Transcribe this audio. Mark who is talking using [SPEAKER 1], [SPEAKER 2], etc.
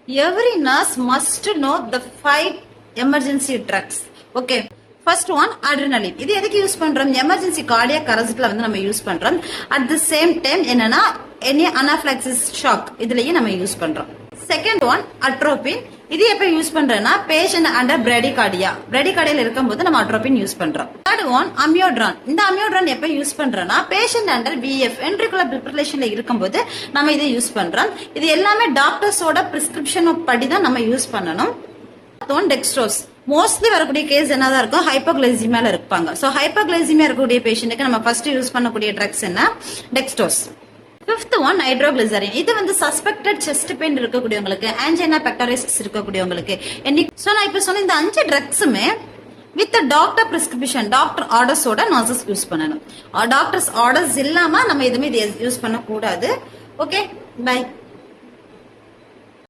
[SPEAKER 1] Every nurse must know the 5 emergency drugs. Okay. First one, adrenaline. இது எதுக்கு use பண்றோம்? Emergency cardiac அரெஸ்ட்ல வந்து நம்ம யூஸ் பண்றோம். At the same time என்னன்னா any anaphylaxis shock இதுலயே நம்ம யூஸ் பண்றோம். Second one, atropine. இது எப்ப யூஸ் பண்றேன்னா பேஷண்ட் அண்டர் பிரெடிகார்டியால இருக்கும்போது நம்ம அட்ரோபின் யூஸ் பண்றோம். Third one, amiodarone. இந்த அமியோட்ரான் எப்ப யூஸ் பண்றோம்னா பேஷண்ட் அண்டர் விஎஃப் வென்ட்ரிகுலர் ஃபிப்ரிலேஷன்ல இருக்கும்போது நம்ம இதை யூஸ் பண்றோம். இது எல்லாமே டாக்டர்ஸோட பிரிஸ்கிரிப்ஷன் படி தான் நம்ம யூஸ் பண்ணணும். டெக்ஸ்ட்ரோஸ். மோஸ்ட்லி வரக்கூடிய கேஸ் என்னதான் இருக்கும், ஹைப்போகிளைசிமியால இருப்பாங்க. சோ ஹைப்போகிளைசிமியா இருக்கக்கூடிய பேஷண்ட்டுக்கு நம்ம ஃபர்ஸ்ட் யூஸ் பண்ணக்கூடிய ட்ரக்ஸ் என்ன, டெக்ஸ்ட்ரோஸ். Fifth one, nitroglycerin. இது வந்து சஸ்பெக்டட் செஸ்ட் பெயின் இருக்கக்கூடியவங்களுக்கு, ஆன்ஜினா பெக்டோரைசிஸ் இருக்கக்கூடியவங்களுக்கு. சோ நான் இப்ப சொன்ன இந்த 5 ட்ரக்ஸுமே வித் டாக்டர் பிரிஸ்கிரிப்ஷன், டாக்டர் ஆர்டர்ஸோட நர்சஸ் யூஸ் பண்ணணும். டாக்டர்ஸ் ஆர்டர்ஸ் இல்லாம நம்ம எதுவுமே யூஸ் பண்ண கூடாது. Okay, by.